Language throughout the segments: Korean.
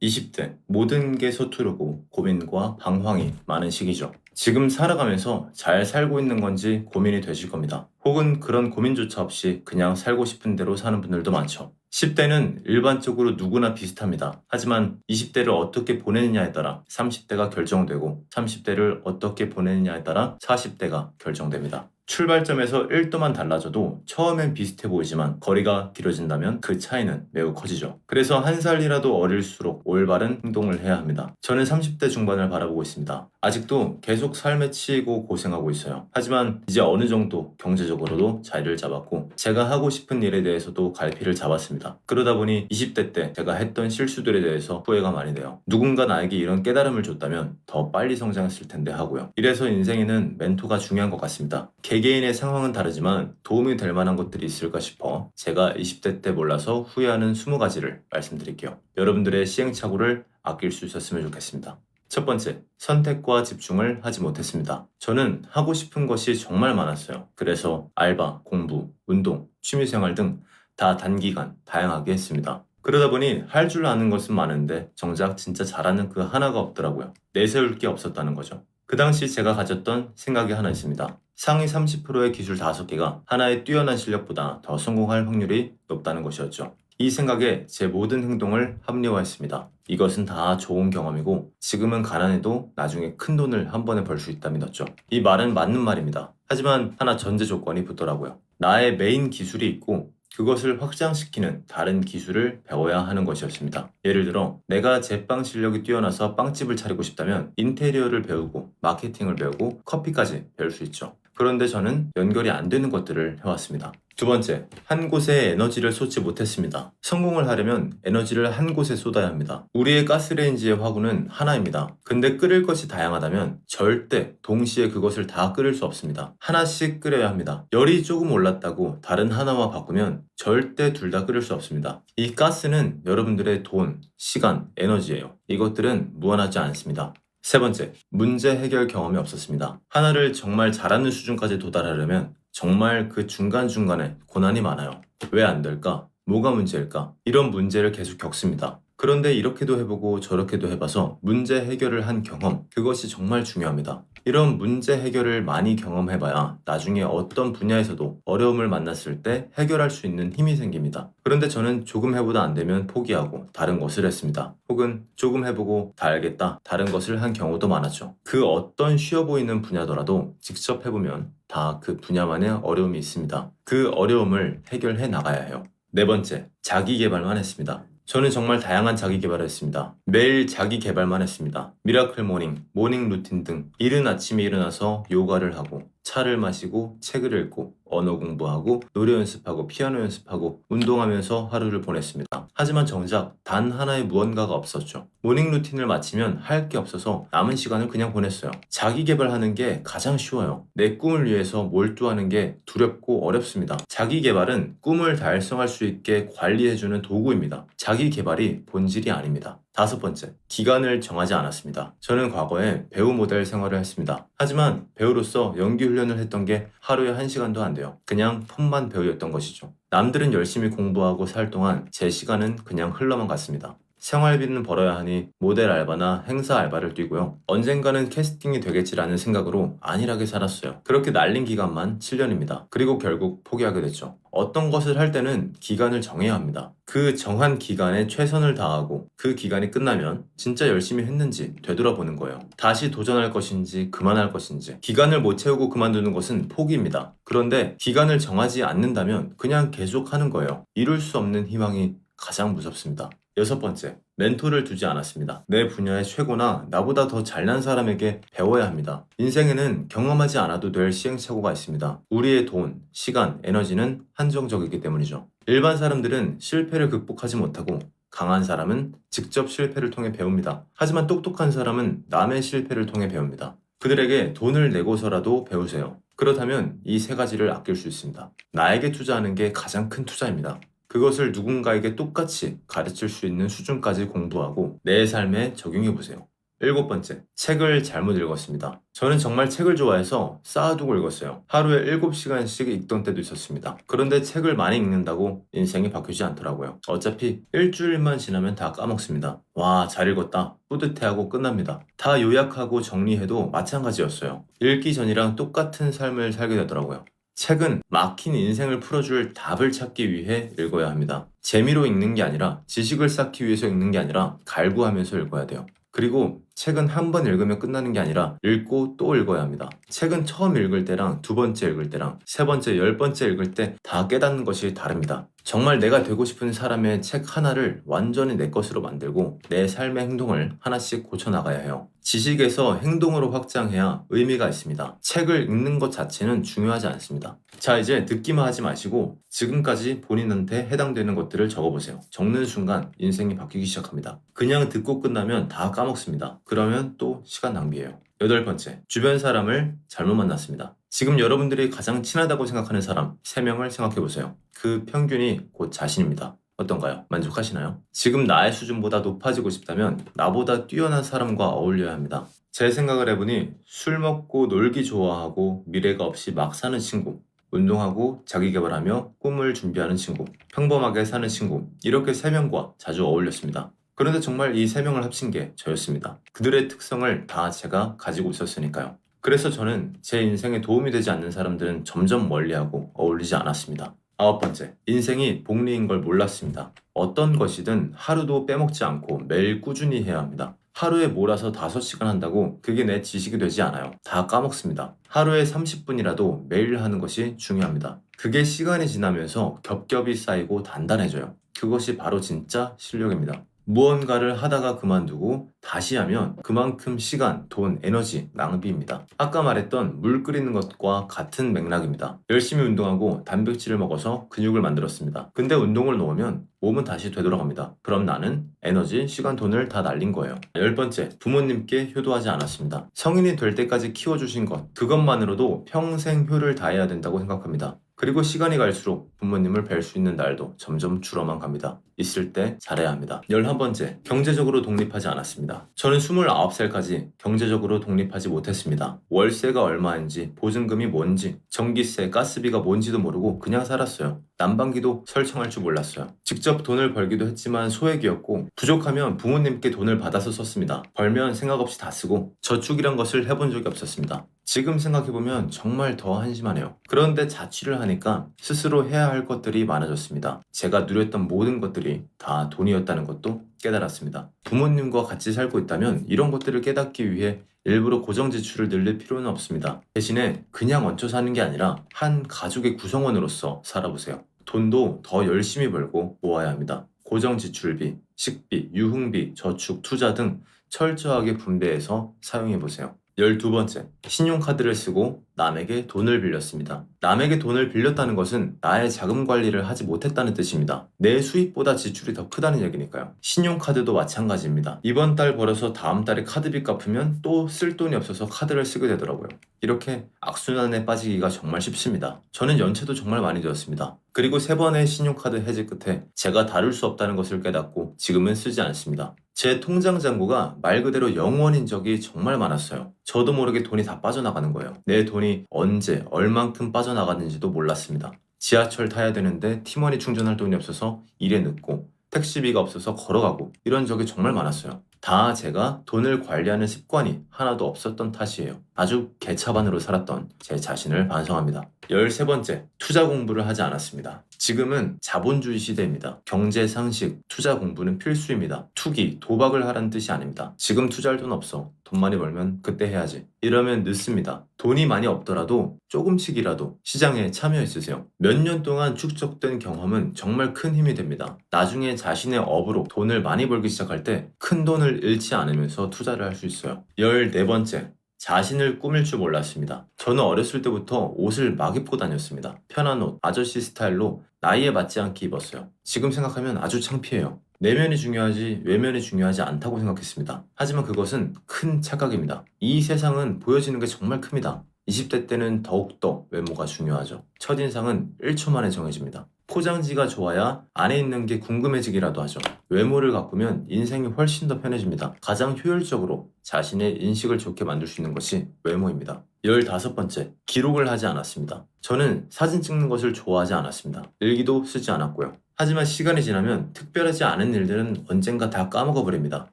20대 모든 게 서투르고 고민과 방황이 많은 시기죠. 지금 살아가면서 잘 살고 있는 건지 고민이 되실 겁니다. 혹은 그런 고민조차 없이 그냥 살고 싶은 대로 사는 분들도 많죠. 10대는 일반적으로 누구나 비슷합니다. 하지만 20대를 어떻게 보내느냐에 따라 30대가 결정되고 30대를 어떻게 보내느냐에 따라 40대가 결정됩니다. 출발점에서 1도만 달라져도 처음엔 비슷해 보이지만 거리가 길어진다면 그 차이는 매우 커지죠. 그래서 한 살이라도 어릴수록 올바른 행동을 해야 합니다. 저는 30대 중반을 바라보고 있습니다. 아직도 계속 삶에 치이고 고생하고 있어요. 하지만 이제 어느 정도 경제적으로도 자리를 잡았고 제가 하고 싶은 일에 대해서도 갈피를 잡았습니다. 그러다 보니 20대 때 제가 했던 실수들에 대해서 후회가 많이 돼요. 누군가 나에게 이런 깨달음을 줬다면 더 빨리 성장했을 텐데 하고요. 이래서 인생에는 멘토가 중요한 것 같습니다. 개개인의 상황은 다르지만 도움이 될 만한 것들이 있을까 싶어 제가 20대 때 몰라서 후회하는 20가지를 말씀드릴게요. 여러분들의 시행착오를 아낄 수 있었으면 좋겠습니다. 첫 번째, 선택과 집중을 하지 못했습니다. 저는 하고 싶은 것이 정말 많았어요. 그래서 알바, 공부, 운동, 취미생활 등 다 단기간 다양하게 했습니다. 그러다 보니 할 줄 아는 것은 많은데 정작 진짜 잘하는 그 하나가 없더라고요. 내세울 게 없었다는 거죠. 그 당시 제가 가졌던 생각이 하나 있습니다. 상위 30%의 기술 5개가 하나의 뛰어난 실력보다 더 성공할 확률이 높다는 것이었죠. 이 생각에 제 모든 행동을 합리화했습니다. 이것은 다 좋은 경험이고 지금은 가난해도 나중에 큰 돈을 한 번에 벌 수 있다 믿었죠. 이 말은 맞는 말입니다. 하지만 하나 전제 조건이 붙더라고요. 나의 메인 기술이 있고 그것을 확장시키는 다른 기술을 배워야 하는 것이었습니다. 예를 들어 내가 제빵 실력이 뛰어나서 빵집을 차리고 싶다면 인테리어를 배우고 마케팅을 배우고 커피까지 배울 수 있죠. 그런데 저는 연결이 안 되는 것들을 해왔습니다. 두 번째, 한 곳에 에너지를 쏟지 못했습니다. 성공을 하려면 에너지를 한 곳에 쏟아야 합니다. 우리의 가스레인지의 화구는 하나입니다. 근데 끓일 것이 다양하다면 절대 동시에 그것을 다 끓일 수 없습니다. 하나씩 끓여야 합니다. 열이 조금 올랐다고 다른 하나와 바꾸면 절대 둘 다 끓일 수 없습니다. 이 가스는 여러분들의 돈, 시간, 에너지예요. 이것들은 무한하지 않습니다. 세 번째, 문제 해결 경험이 없었습니다. 하나를 정말 잘하는 수준까지 도달하려면 정말 그 중간중간에 고난이 많아요. 왜 안 될까? 뭐가 문제일까? 이런 문제를 계속 겪습니다. 그런데 이렇게도 해보고 저렇게도 해봐서 문제 해결을 한 경험, 그것이 정말 중요합니다. 이런 문제 해결을 많이 경험해봐야 나중에 어떤 분야에서도 어려움을 만났을 때 해결할 수 있는 힘이 생깁니다. 그런데 저는 조금 해보다 안 되면 포기하고 다른 것을 했습니다. 혹은 조금 해보고 다 알겠다, 다른 것을 한 경우도 많았죠. 그 어떤 쉬워 보이는 분야더라도 직접 해보면 다 그 분야만의 어려움이 있습니다. 그 어려움을 해결해 나가야 해요. 네 번째, 자기 개발만 했습니다. 저는 정말 다양한 자기 개발을 했습니다. 매일 자기 개발만 했습니다. 미라클 모닝, 모닝 루틴 등 이른 아침에 일어나서 요가를 하고 차를 마시고 책을 읽고 언어 공부하고 노래 연습하고 피아노 연습하고 운동하면서 하루를 보냈습니다. 하지만 정작 단 하나의 무언가가 없었죠. 모닝 루틴을 마치면 할 게 없어서 남은 시간을 그냥 보냈어요. 자기 개발하는 게 가장 쉬워요. 내 꿈을 위해서 몰두하는 게 두렵고 어렵습니다. 자기 개발은 꿈을 달성할 수 있게 관리해주는 도구입니다. 자기 개발이 본질이 아닙니다. 다섯 번째, 기간을 정하지 않았습니다. 저는 과거에 배우 모델 생활을 했습니다. 하지만 배우로서 연기 훈련을 했던 게 하루에 1시간도 안 돼요. 그냥 폰만 배우였던 것이죠. 남들은 열심히 공부하고 살 동안 제 시간은 그냥 흘러만 갔습니다. 생활비는 벌어야 하니 모델 알바나 행사 알바를 뛰고요. 언젠가는 캐스팅이 되겠지라는 생각으로 안일하게 살았어요. 그렇게 날린 기간만 7년입니다. 그리고 결국 포기하게 됐죠. 어떤 것을 할 때는 기간을 정해야 합니다. 그 정한 기간에 최선을 다하고 그 기간이 끝나면 진짜 열심히 했는지 되돌아보는 거예요. 다시 도전할 것인지 그만할 것인지. 기간을 못 채우고 그만두는 것은 포기입니다. 그런데 기간을 정하지 않는다면 그냥 계속 하는 거예요. 이룰 수 없는 희망이 가장 무섭습니다. 여섯 번째, 멘토를 두지 않았습니다. 내 분야의 최고나 나보다 더 잘난 사람에게 배워야 합니다. 인생에는 경험하지 않아도 될 시행착오가 있습니다. 우리의 돈, 시간, 에너지는 한정적이기 때문이죠. 일반 사람들은 실패를 극복하지 못하고 강한 사람은 직접 실패를 통해 배웁니다. 하지만 똑똑한 사람은 남의 실패를 통해 배웁니다. 그들에게 돈을 내고서라도 배우세요. 그렇다면 이 3가지를 아낄 수 있습니다. 나에게 투자하는 게 가장 큰 투자입니다. 그것을 누군가에게 똑같이 가르칠 수 있는 수준까지 공부하고 내 삶에 적용해 보세요. 7번째, 책을 잘못 읽었습니다. 저는 정말 책을 좋아해서 쌓아두고 읽었어요. 하루에 7시간씩 읽던 때도 있었습니다. 그런데 책을 많이 읽는다고 인생이 바뀌지 않더라고요. 어차피 일주일만 지나면 다 까먹습니다. 와, 잘 읽었다. 뿌듯해하고 끝납니다. 다 요약하고 정리해도 마찬가지였어요. 읽기 전이랑 똑같은 삶을 살게 되더라고요. 책은 막힌 인생을 풀어줄 답을 찾기 위해 읽어야 합니다. 재미로 읽는 게 아니라, 지식을 쌓기 위해서 읽는 게 아니라 갈구하면서 읽어야 돼요. 그리고 책은 한 번 읽으면 끝나는 게 아니라 읽고 또 읽어야 합니다. 책은 처음 읽을 때랑 두 번째 읽을 때랑 세 번째, 10번째 읽을 때 다 깨닫는 것이 다릅니다. 정말 내가 되고 싶은 사람의 책 하나를 완전히 내 것으로 만들고 내 삶의 행동을 하나씩 고쳐나가야 해요. 지식에서 행동으로 확장해야 의미가 있습니다. 책을 읽는 것 자체는 중요하지 않습니다. 자, 이제 듣기만 하지 마시고 지금까지 본인한테 해당되는 것들을 적어보세요. 적는 순간 인생이 바뀌기 시작합니다. 그냥 듣고 끝나면 다 까먹습니다. 그러면 또 시간 낭비예요. 8번째, 주변 사람을 잘못 만났습니다. 지금 여러분들이 가장 친하다고 생각하는 사람 3명을 생각해보세요. 그 평균이 곧 자신입니다. 어떤가요? 만족하시나요? 지금 나의 수준보다 높아지고 싶다면 나보다 뛰어난 사람과 어울려야 합니다. 제 생각을 해보니 술 먹고 놀기 좋아하고 미래가 없이 막 사는 친구, 운동하고 자기계발하며 꿈을 준비하는 친구, 평범하게 사는 친구, 이렇게 3명과 자주 어울렸습니다. 그런데 정말 이 3명을 합친 게 저였습니다. 그들의 특성을 다 제가 가지고 있었으니까요. 그래서 저는 제 인생에 도움이 되지 않는 사람들은 점점 멀리하고 어울리지 않았습니다. 9번째, 인생이 복리인 걸 몰랐습니다. 어떤 것이든 하루도 빼먹지 않고 매일 꾸준히 해야 합니다. 하루에 몰아서 5시간 한다고 그게 내 지식이 되지 않아요. 다 까먹습니다. 하루에 30분이라도 매일 하는 것이 중요합니다. 그게 시간이 지나면서 겹겹이 쌓이고 단단해져요. 그것이 바로 진짜 실력입니다. 무언가를 하다가 그만두고 다시 하면 그만큼 시간, 돈, 에너지 낭비입니다. 아까 말했던 물 끓이는 것과 같은 맥락입니다. 열심히 운동하고 단백질을 먹어서 근육을 만들었습니다. 근데 운동을 놓으면 몸은 다시 되돌아갑니다. 그럼 나는 에너지, 시간, 돈을 다 날린 거예요. 10번째, 부모님께 효도하지 않았습니다. 성인이 될 때까지 키워주신 것, 그것만으로도 평생 효를 다해야 된다고 생각합니다. 그리고 시간이 갈수록 부모님을 뵐 수 있는 날도 점점 줄어만 갑니다. 있을 때 잘해야 합니다. 11번째, 경제적으로 독립하지 않았습니다. 저는 29살까지 경제적으로 독립하지 못했습니다. 월세가 얼마인지, 보증금이 뭔지, 전기세, 가스비가 뭔지도 모르고 그냥 살았어요. 난방기도 설정할 줄 몰랐어요. 직접 돈을 벌기도 했지만 소액이었고 부족하면 부모님께 돈을 받아서 썼습니다. 벌면 생각 없이 다 쓰고 저축이란 것을 해본 적이 없었습니다. 지금 생각해보면 정말 더 한심하네요. 그런데 자취를 하니까 스스로 해야 할 것들이 많아졌습니다. 제가 누렸던 모든 것들이 다 돈이었다는 것도 깨달았습니다. 부모님과 같이 살고 있다면 이런 것들을 깨닫기 위해 일부러 고정 지출을 늘릴 필요는 없습니다. 대신에 그냥 얹혀 사는 게 아니라 한 가족의 구성원으로서 살아보세요. 돈도 더 열심히 벌고 모아야 합니다. 고정 지출비, 식비, 유흥비, 저축, 투자 등 철저하게 분배해서 사용해보세요. 12번째, 신용카드를 쓰고 남에게 돈을 빌렸습니다. 남에게 돈을 빌렸다는 것은 나의 자금 관리를 하지 못했다는 뜻입니다. 내 수입보다 지출이 더 크다는 얘기니까요. 신용카드도 마찬가지입니다. 이번 달 벌어서 다음 달에 카드비 갚으면 또 쓸 돈이 없어서 카드를 쓰게 되더라고요. 이렇게 악순환에 빠지기가 정말 쉽습니다. 저는 연체도 정말 많이 되었습니다. 그리고 3번의 신용카드 해지 끝에 제가 다룰 수 없다는 것을 깨닫고 지금은 쓰지 않습니다. 제 통장 잔고가 말 그대로 0원인 적이 정말 많았어요. 저도 모르게 돈이 다 빠져나가는 거예요. 내 돈이 언제, 얼만큼 빠져나갔는지도 몰랐습니다. 지하철 타야 되는데 팀원이 충전할 돈이 없어서 일에 늦고 택시비가 없어서 걸어가고 이런 적이 정말 많았어요. 다 제가 돈을 관리하는 습관이 하나도 없었던 탓이에요. 아주 개차반으로 살았던 제 자신을 반성합니다. 13번째, 투자 공부를 하지 않았습니다. 지금은 자본주의 시대입니다. 경제 상식, 투자 공부는 필수입니다. 투기, 도박을 하라는 뜻이 아닙니다. 지금 투자할 돈 없어. 돈 많이 벌면 그때 해야지. 이러면 늦습니다. 돈이 많이 없더라도 조금씩이라도 시장에 참여했으세요. 몇 년 동안 축적된 경험은 정말 큰 힘이 됩니다. 나중에 자신의 업으로 돈을 많이 벌기 시작할 때 큰 돈을 잃지 않으면서 투자를 할 수 있어요. 14번째, 자신을 꾸밀 줄 몰랐습니다. 저는 어렸을 때부터 옷을 막 입고 다녔습니다. 편한 옷, 아저씨 스타일로 나이에 맞지 않게 입었어요. 지금 생각하면 아주 창피해요. 내면이 중요하지 외면이 중요하지 않다고 생각했습니다. 하지만 그것은 큰 착각입니다. 이 세상은 보여지는 게 정말 큽니다. 20대 때는 더욱더 외모가 중요하죠. 첫인상은 1초 만에 정해집니다. 포장지가 좋아야 안에 있는 게 궁금해지기라도 하죠. 외모를 가꾸면 인생이 훨씬 더 편해집니다. 가장 효율적으로 자신의 인식을 좋게 만들 수 있는 것이 외모입니다. 15번째, 기록을 하지 않았습니다. 저는 사진 찍는 것을 좋아하지 않았습니다. 일기도 쓰지 않았고요. 하지만 시간이 지나면 특별하지 않은 일들은 언젠가 다 까먹어버립니다.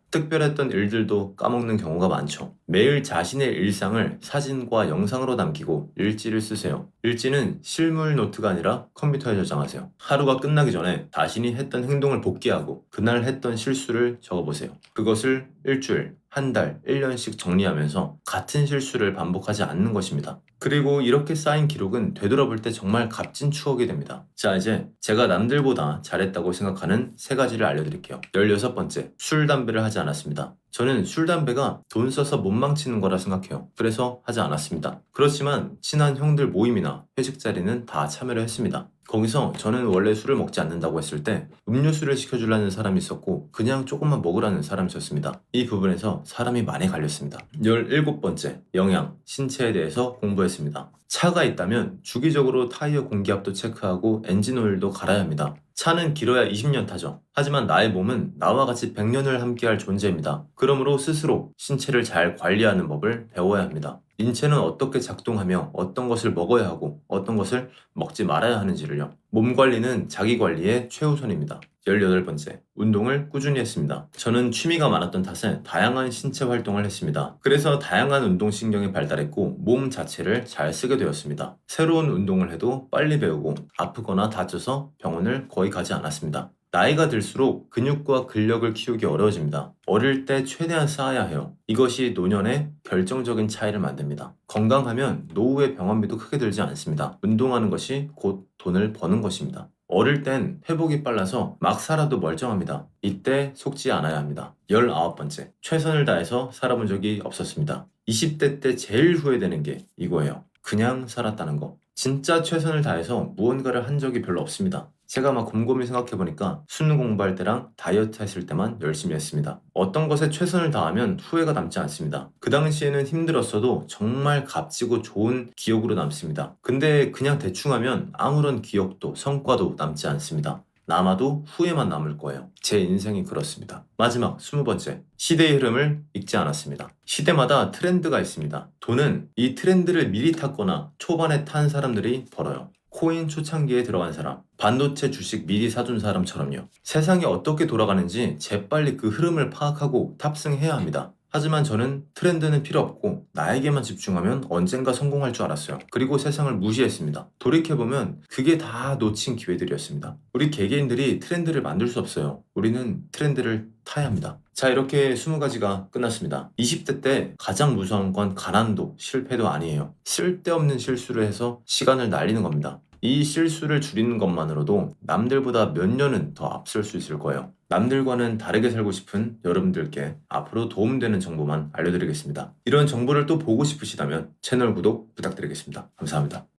특별했던 일들도 까먹는 경우가 많죠. 매일 자신의 일상을 사진과 영상으로 남기고 일지를 쓰세요. 일지는 실물 노트가 아니라 컴퓨터에 저장하세요. 하루가 끝나기 전에 자신이 했던 행동을 복기하고 그날 했던 실수를 적어보세요. 그것을 일주일, 한 달, 1년씩 정리하면서 같은 실수를 반복하지 않는 것입니다. 그리고 이렇게 쌓인 기록은 되돌아볼 때 정말 값진 추억이 됩니다. 자, 이제 제가 남들보다 잘했다고 생각하는 3가지를 알려드릴게요. 16번째, 술, 담배를 하지 않았습니다. 저는 술, 담배가 돈 써서 못 망치는 거라 생각해요. 그래서 하지 않았습니다. 그렇지만 친한 형들 모임이나 회식 자리는 다 참여를 했습니다. 거기서 저는 원래 술을 먹지 않는다고 했을 때 음료수를 시켜주려는 사람이 있었고 그냥 조금만 먹으라는 사람이 있었습니다. 이 부분에서 사람이 많이 갈렸습니다. 17번째, 영양, 신체에 대해서 공부했습니다. 차가 있다면 주기적으로 타이어 공기압도 체크하고 엔진 오일도 갈아야 합니다. 차는 길어야 20년 타죠. 하지만 나의 몸은 나와 같이 100년을 함께할 존재입니다. 그러므로 스스로 신체를 잘 관리하는 법을 배워야 합니다. 인체는 어떻게 작동하며 어떤 것을 먹어야 하고 어떤 것을 먹지 말아야 하는지를요. 몸 관리는 자기 관리의 최우선입니다. 18번째, 운동을 꾸준히 했습니다. 저는 취미가 많았던 탓에 다양한 신체 활동을 했습니다. 그래서 다양한 운동신경이 발달했고 몸 자체를 잘 쓰게 되었습니다. 새로운 운동을 해도 빨리 배우고 아프거나 다쳐서 병원을 거의 가지 않았습니다. 나이가 들수록 근육과 근력을 키우기 어려워집니다. 어릴 때 최대한 쌓아야 해요. 이것이 노년의 결정적인 차이를 만듭니다. 건강하면 노후의 병원비도 크게 들지 않습니다. 운동하는 것이 곧 돈을 버는 것입니다. 어릴 땐 회복이 빨라서 막 살아도 멀쩡합니다. 이때 속지 않아야 합니다. 19번째, 최선을 다해서 살아본 적이 없었습니다. 20대 때 제일 후회되는 게 이거예요. 그냥 살았다는 거. 진짜 최선을 다해서 무언가를 한 적이 별로 없습니다. 제가 막 곰곰이 생각해보니까 수능 공부할 때랑 다이어트 했을 때만 열심히 했습니다. 어떤 것에 최선을 다하면 후회가 남지 않습니다. 그 당시에는 힘들었어도 정말 값지고 좋은 기억으로 남습니다. 근데 그냥 대충 하면 아무런 기억도 성과도 남지 않습니다. 남아도 후회만 남을 거예요. 제 인생이 그렇습니다. 마지막 20번째, 시대의 흐름을 읽지 않았습니다. 시대마다 트렌드가 있습니다. 돈은 이 트렌드를 미리 탔거나 초반에 탄 사람들이 벌어요. 코인 초창기에 들어간 사람, 반도체 주식 미리 사둔 사람처럼요. 세상이 어떻게 돌아가는지 재빨리 그 흐름을 파악하고 탑승해야 합니다. 하지만 저는 트렌드는 필요 없고 나에게만 집중하면 언젠가 성공할 줄 알았어요. 그리고 세상을 무시했습니다. 돌이켜보면 그게 다 놓친 기회들이었습니다. 우리 개개인들이 트렌드를 만들 수 없어요. 우리는 트렌드를 타야 합니다. 자, 이렇게 20가지가 끝났습니다. 20대 때 가장 무서운 건 가난도 실패도 아니에요. 쓸데없는 실수를 해서 시간을 날리는 겁니다. 이 실수를 줄이는 것만으로도 남들보다 몇 년은 더 앞설 수 있을 거예요. 남들과는 다르게 살고 싶은 여러분들께 앞으로 도움되는 정보만 알려드리겠습니다. 이런 정보를 또 보고 싶으시다면 채널 구독 부탁드리겠습니다. 감사합니다.